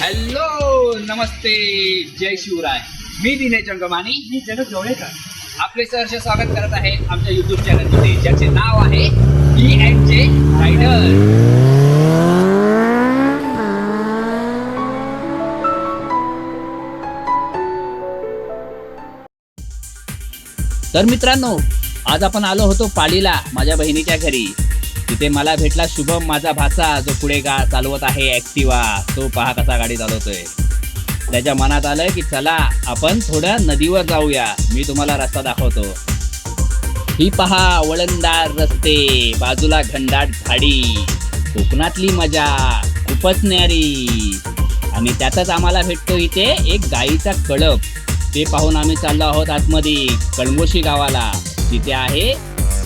Hello नमस्ते जय शिवराय. मी दिनेश जंगमानी. मी जगत जोडेकर. आपले सहर्ष स्वागत करत आहे आमच्या युट्यूब चॅनलमध्ये, ज्याचे नाव आहे E&J रायडर. तर मित्रांनो, आज आपण आलो होतो पालीला माझ्या बहिणीच्या घरी. तिथे मला भेटला शुभम, माझा भाचा, जो पुढे चालवत आहे ॲक्टिवा. तो पहा कसा गाडी चालवतोय. त्याच्या मनात आलं की चला आपण थोड्या नदीवर जाऊया, मी तुम्हाला रस्ता दाखवतो. ही पहा वळणदार रस्ते, बाजूला घनदाट झाडी, कोकणातली मजा खूपच न्यारी. आणि त्यातच आम्हाला भेटतो इथे एक गाईचा कळप. ते पाहून आम्ही चाललो आहोत आतमध्ये कळमोशी गावाला. तिथे आहे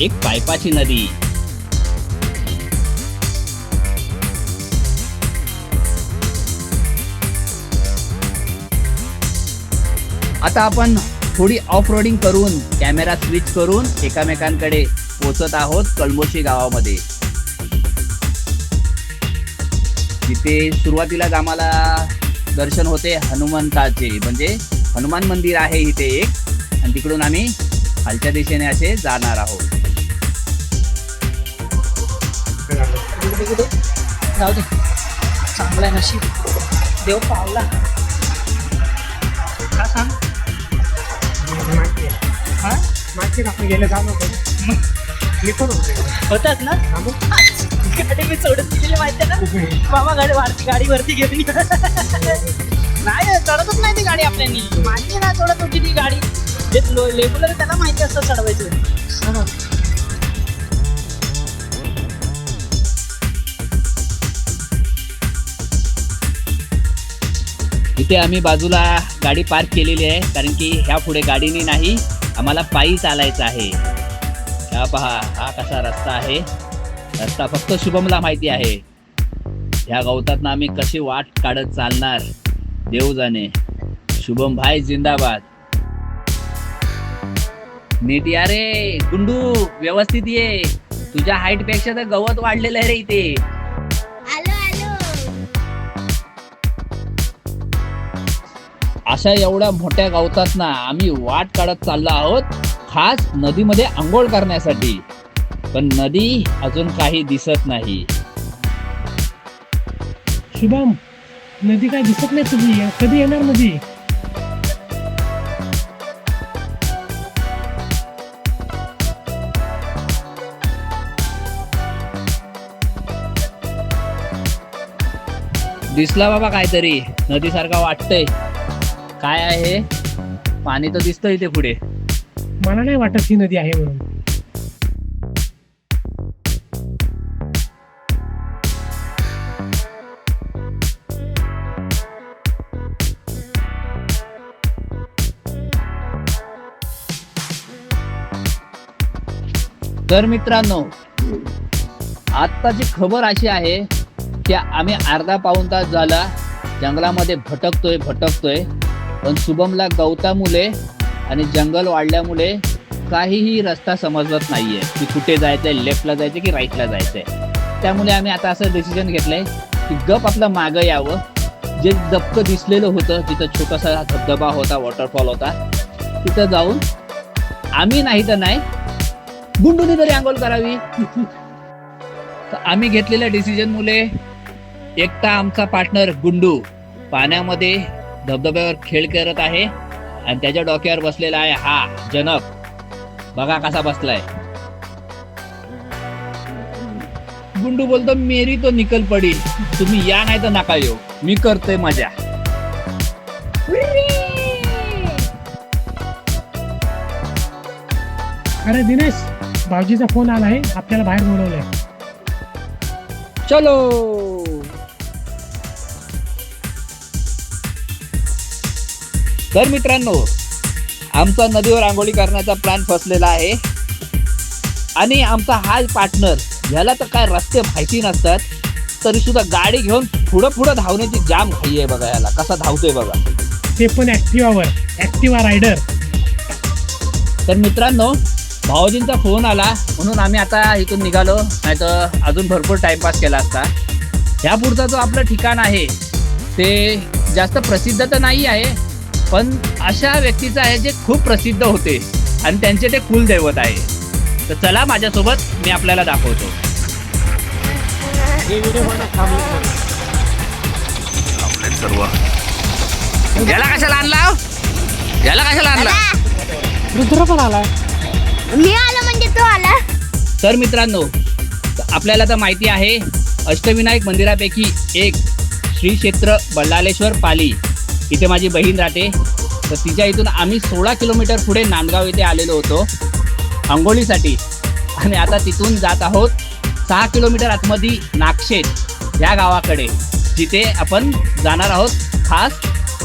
एक पायपाची नदी. आता आपण थोडी ऑफ रोडिंग करून कॅमेरा स्विच करून एकामेकांकडे पोहोचत आहोत कळमोशी गावामध्ये. तिथे सुरुवातीलाच आम्हाला दर्शन होते हनुमंताचे, म्हणजे हनुमान मंदिर आहे इथे एक, आणि तिकडून आम्ही खालच्या दिशेने असे जाणार आहोत. जाऊ दे, चांगला आहे नशीब, देव पावला. का सांग? हा मागचे आपण गेले जाणं होतं, मी पण होतात ना. गाडी मी सोडत गेली माहिती ना बाबा. गाडीवरती गेली नाही, चढतच नाही ती गाडी आपल्यानी. माहिती ना चढत होती ती गाडी. जे लेबुलर त्याला माहिती असतं चढवायचं. इथे आम्ही बाजूला गाडी पार्क केलेली आहे, कारण की ह्या पुढे गाडीने नाही, आम्हाला पायी चालायचं आहे. हा पहा, हा कसा रस्ता आहे. रस्ता फक्त शुभमला माहिती आहे. ह्या गवतातनं आम्ही कशी वाट काढत चालणार देव जाणे. शुभम भाई जिंदाबाद. नीट या रे गुंडू, व्यवस्थित ये. तुझ्या हाईट पेक्षा तर गवत वाढलेलं आहे रे इथे. अशा एवढ्या मोठ्या गवतात ना आम्ही वाट काढत चाललो आहोत, खास नदीमध्ये आंघोळ करण्यासाठी. पण नदी अजून काही दिसत नाही. शुभम, नदी काय दिसत नाही तुझी, कधी येणार नदी? दिसला बाबा काहीतरी, नदीसारखा वाटतंय. काय आहे? पाणी तर दिसतंय इथे पुढे. मला नाही वाटत ही नदी आहे म्हणून. तर मित्रांनो, आत्ताची खबर अशी आहे की आम्ही अर्धा पाऊण तास झाला जंगलामध्ये भटकतोय, पण शुभमला गवतामुळे आणि जंगल वाढल्यामुळे काहीही रस्ता समजत नाहीये की कुठे जायचंय, लेफ्टला जायचंय की राईटला जायचंय. त्यामुळे आम्ही आता असं डिसिजन घेतलंय की गप आपलं मागं यावं. जे दबकं दिसलेलं होतं, तिथं छोटासा धबधबा होता, वॉटरफॉल होता, तिथं जाऊन आम्ही नाही तर नाही, गुंडूनी तरी आंघोळ करावी. तर आम्ही घेतलेल्या डिसिजनमुळे एकटा आमचा पार्टनर गुंडू पाण्यामध्ये धबधब्यावर खेळ करत आहे, आणि त्याच्या डोक्यावर बसलेला आहे हा जनक. बघा कसा बसलाय. गुंडू बोलतो मेरी तो निकल पडी, तुम्ही या नाही तर नका येऊ, मी करतोय मजा. अरे दिनेश, भाऊजीचा फोन आला आहे, आपल्याला बाहेर बोलवलंय. चलो. तर मित्रांनो, आमचा नदीवर आंघोळी करण्याचा प्लॅन फसलेला आहे, आणि आमचा हा पार्टनर, ह्याला तर काय रस्ते माहिती नसतात, तरी सुद्धा गाडी घेऊन पुढं धावण्याची जाम घाई आहे. बघा याला कसा धावतोय बघा, ते पण ॲक्टिवावर, ॲक्टिवा रायडर. तर मित्रांनो, भाऊजींचा फोन आला म्हणून आम्ही आता इथून निघालो, नाही तर अजून भरपूर टाइमपास केला असता. ह्या पुढचा जो आपलं ठिकाण आहे ते जास्त प्रसिद्ध तर नाही आहे, पण अशा व्यक्तीचं आहे जे खूप प्रसिद्ध होते आणि त्यांचे ते कुलदैवत आहे. तर चला माझ्यासोबत, मी आपल्याला दाखवतो. आपले सर्व याला कशाला आणला, याला कशाला आणला? रुद्र पण आलाय. मी आलो म्हणजे तो आला. तर मित्रांनो, आपल्याला तर माहिती आहे अष्टविनायक मंदिरापैकी एक श्री क्षेत्र बल्लाळेश्वर पाली इथे माझी बहीण राहते. तर तिच्या इथून आम्ही 16 किलोमीटर पुढे नांदगाव इथे आलेलो होतो आंघोळीसाठी, आणि आता तिथून जात आहोत 6 किलोमीटर आतमध्ये नागशेत या गावाकडे, जिथे आपण जाणार आहोत खास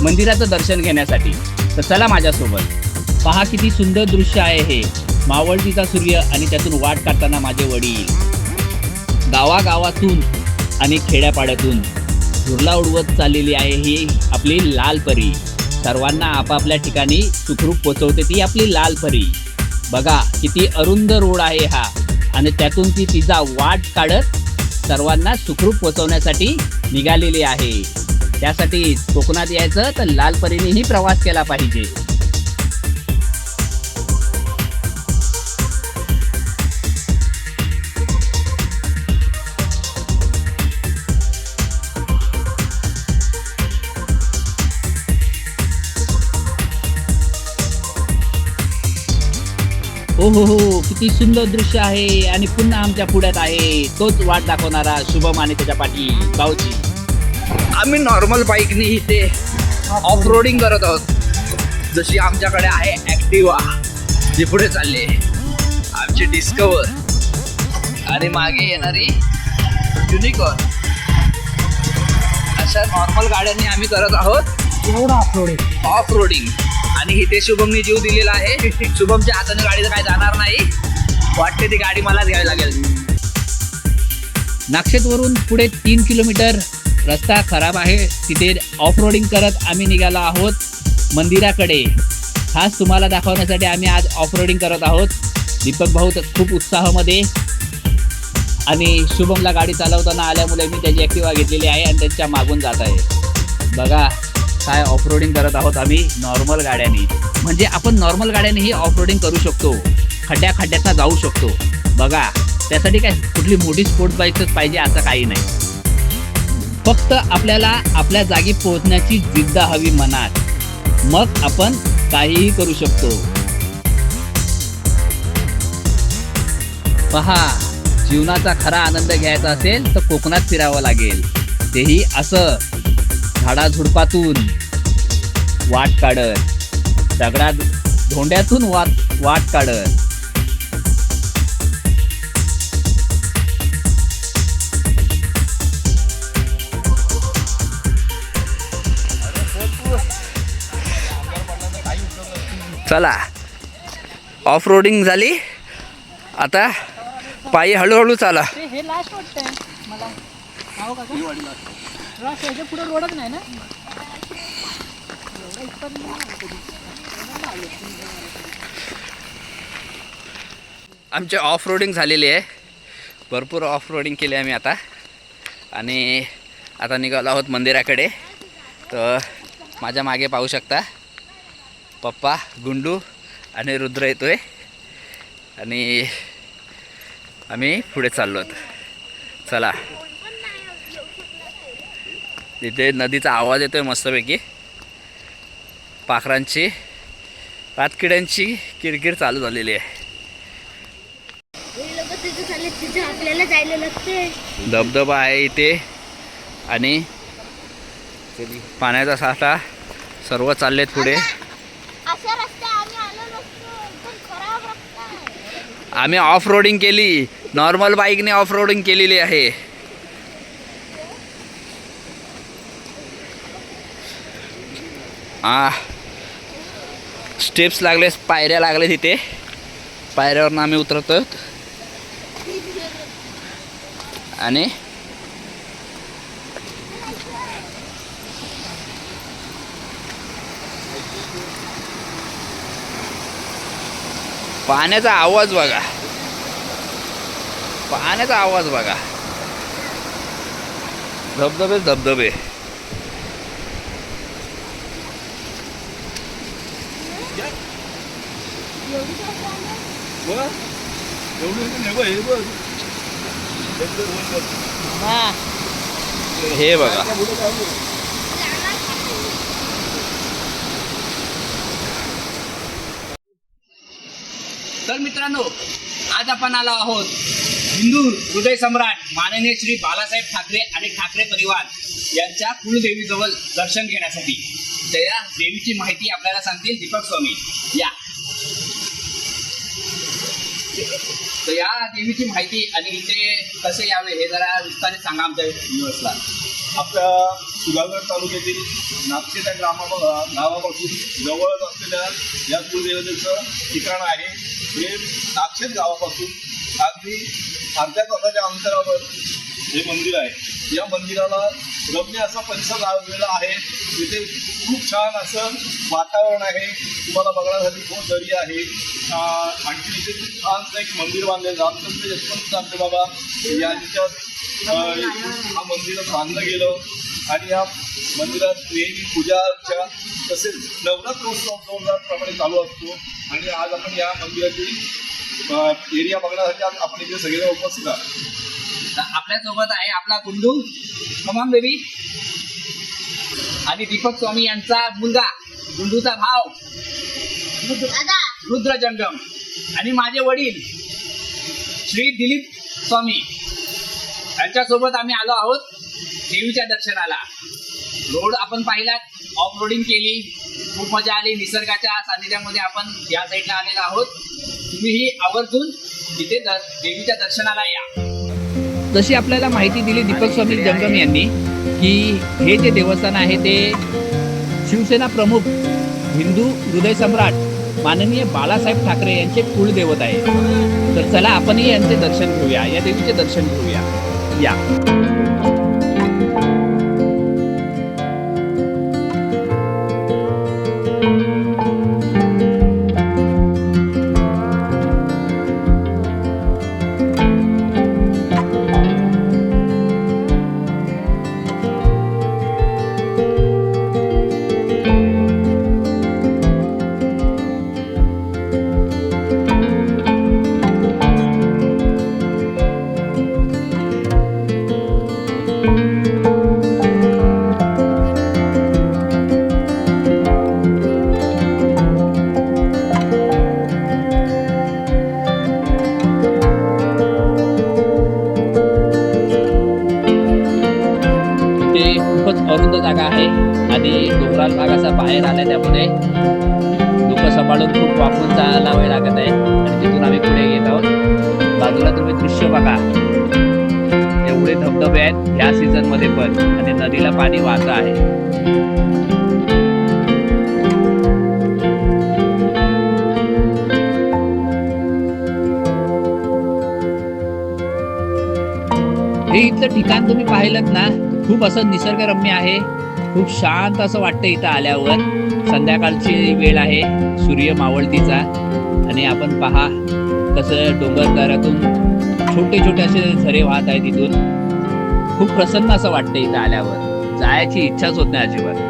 मंदिराचं दर्शन घेण्यासाठी. तर चला माझ्यासोबत. पहा किती सुंदर दृश्य आहे हे. मावळतीचा सूर्य आणि त्यातून वाट काढताना माझे वडील. गावागावातून आणि खेड्यापाड्यातून झुरला उडवत चाललेली आहे ही आपली लाल परी. सर्वांना आपापल्या ठिकाणी सुखरूप पोचवते ती आपली लाल परी. बघा किती अरुंद रोड आहे हा, आणि त्यातून ती तिचा वाट काढत सर्वांना सुखरूप पोचवण्यासाठी निघालेली आहे. त्यासाठी कोकणात यायचं तर लाल परीनेही प्रवास केला पाहिजे. हो हो हो, किती सुंदर दृश्य आहे. आणि पुन्हा आमच्या पुढ्यात आहे तोच वाट दाखवणारा शुभम आणि त्याच्या पाठी भाऊजी. आम्ही नॉर्मल बाईकने इथे ऑफ रोडिंग करत आहोत. जशी आमच्याकडे आहे ॲक्टिवा जी पुढे चालली, आमची डिस्कवर, आणि मागे येणारी युनिकॉर्न. अशा नॉर्मल गाड्यांनी आम्ही करत आहोत एवढं ऑफ रोडिंग. आणि इथे शुभमने जीव दिलेला आहे. शुभमच्या हाताने गाडी तर काय जाणार नाही, वाटते ती गाडी मलाच घ्यावी लागेल. नागशेतवरून पुढे 3 किलोमीटर रस्ता खराब आहे, तिथे ऑफ रोडिंग करत आम्ही निघालो आहोत मंदिराकडे. खास तुम्हाला दाखवण्यासाठी आम्ही आज ऑफ रोडिंग करत आहोत. दीपक भाऊ तर खूप उत्साहामध्ये, आणि शुभमला गाडी चालवताना आल्यामुळे मी त्याची ॲक्टिवा घेतलेली आहे आणि त्यांच्या मागून जात आहे. बघा काय ऑफ रोडिंग करत आहोत आम्ही नॉर्मल गाड्यांनी. म्हणजे आपण नॉर्मल गाड्यांनीही ऑफ रोडिंग करू शकतो, खड्ड्यातनं जाऊ शकतो. बघा त्यासाठी काय कुठली मोठी स्पोर्ट्स बाईकच पाहिजे असं काही नाही. फक्त आपल्याला आपल्या जागी पोहोचण्याची जिद्द हवी मनात, मग आपण काहीही करू शकतो. पहा, जीवनाचा खरा आनंद घ्यायचा असेल तर कोकणात फिरावं लागेल, तेही असं झाडाझुडपातून वाट काढत, दगडा धोंड्यातून वाट काढत. चला ऑफ रोडिंग झाली, आता पायी हळूहळू चाला. हे लास्ट वाटतंय मला. हो का? याच्या पुढे रोडच नाही ना. आमचे ऑफ रोडिंग झालेली आहे, भरपूर ऑफ रोडिंग केली आम्ही आता, आणि आता निघालो आहोत मंदिराकडे. तर माझ्या मागे पाहू शकता पप्पा, गुंडू आणि रुद्र येतोय, आणि आम्ही पुढे चाललो आहोत. चला, तिथे नदीचा आवाज येतोय मस्तपैकी, पाखरांची, रातकिड्यांची किरकिर चालू झालेली आहे. आपल्याला जायला लागते. धबधबा आहे इथे, आणि पाण्याचा साठा, सर्व चाललेत पुढे. अशा रस्ते आम्ही आलो नसतो, एकदम खराब रस्ता आहे. आम्ही ऑफ रोडिंग केली, नॉर्मल बाईकने ऑफ रोडिंग केलेली आहे. स्टेप्स लागले, पायऱ्या लागले तिथे, पायऱ्यावरून आम्ही उतरतो. आणि पाण्याचा आवाज बघा, पाण्याचा आवाज बघा, धबधबे धबधबे. हे बघा तर मित्रांनो, आज आपण आलो आहोत हिंदू हृदय सम्राट माननीय श्री बाळासाहेब ठाकरे आणि ठाकरे परिवार यांच्या कुलदेवीजवळ दर्शन घेण्यासाठी. तर या देवीची माहिती आपल्याला सांगतील दीपक स्वामी. या तर या देवीची माहिती आणि इथे कसे यावे हे जरा विस्तारित सांगा आमच्या व्ह्युअर्सला. आपल्या सुधागड तालुक्यातील नागशेत्या गावापासून जवळच असलेल्या या कुलदेवतेचं ठिकाण आहे. हे नागशेत गावापासून अगदी अर्ध्या तासाच्या अंतरावर हे मंदिर आहे. या मंदिराला रम्य असा परिसर लावलेला आहे. तिथे खूप छान असं वातावरण आहे. तुम्हाला बघण्यासाठी खूप दरी आहे. आणखी इथे खूप छान एक मंदिर बांधले रामचंद्र यशवंत सांगते बाबा यांच्यात हा मंदिर बांधलं गेलं आणि या मंदिरात नेहमी पूजा अर्चा तसेच नवरात्रोत्सव जोरदारप्रमाणे चालू असतो. आणि आज आपण या मंदिराची एरिया बघण्यासाठी आज आपण इथे सगळेजण उपस्थित आहोत. आपल्या सोबत आहे आपला गुंडू खमाम देवी आणि दीपक स्वामी यांचा मुलगा गुंडूचा भाव रुद्र जंगम आणि माझे वडील श्री दिलीप स्वामी यांच्यासोबत आम्ही आलो आहोत देवीच्या दर्शनाला. रोड आपण पाहिलात, ऑफ रोडिंग केली, खूप मजा आली. निसर्गाच्या सानिध्यामध्ये आपण या साईडला आलेलो आहोत. तुम्हीही आवर्जून इथे देवीच्या दर्शनाला या. जशी आपल्याला माहिती दिली दीपक स्वामी जंगम यांनी की हे जे देवस्थान आहे ते शिवसेना प्रमुख हिंदू हृदय सम्राट माननीय बाळासाहेब ठाकरे यांचे कुलदैवत आहे. तर चला आपणही यांचे दर्शन घेऊया, या देवीचे दर्शन घेऊया. या अरुंद जागा आहे आणि डोंगराळ भाग असा बाहेर आला, त्यामुळे डोकं सांभाळून खूप वापरून चालावे लागत आहे. आणि तिथून आम्ही पुढे येत आहोत. बाजूला तुम्ही दृश्य बघा, एवढे धबधबे आहेत ह्या सीझन मध्ये पण, आणि नदीला पाणी वाहत आहे. हे इथलं ठिकाण तुम्ही पाहिलं ना, खूप असं निसर्गरम्य आहे. खूप शांत असं वाटतं इथं आल्यावर. संध्याकाळची वेळ आहे, सूर्य मावळतीचा, आणि आपण पहा कसं डोंगरदऱ्यातून छोटे छोटे असे झरे वाहत आहेत. तिथून खूप प्रसन्न असं वाटतं इथं आल्यावर. जायची इच्छाच होत नाही अजिबात.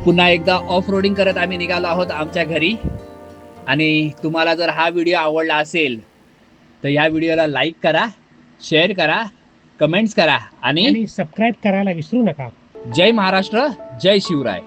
पुन्हा एकदा ऑफ रोडिंग करत आम्ही निघालो आहोत आमच्या घरी. आणि तुम्हाला जर हा व्हिडिओ आवडला असेल तर या व्हिडिओला लाईक करा, शेअर करा, कमेंट्स करा आणि सबस्क्राईब करायला विसरू नका. जय महाराष्ट्र, जय शिवराय.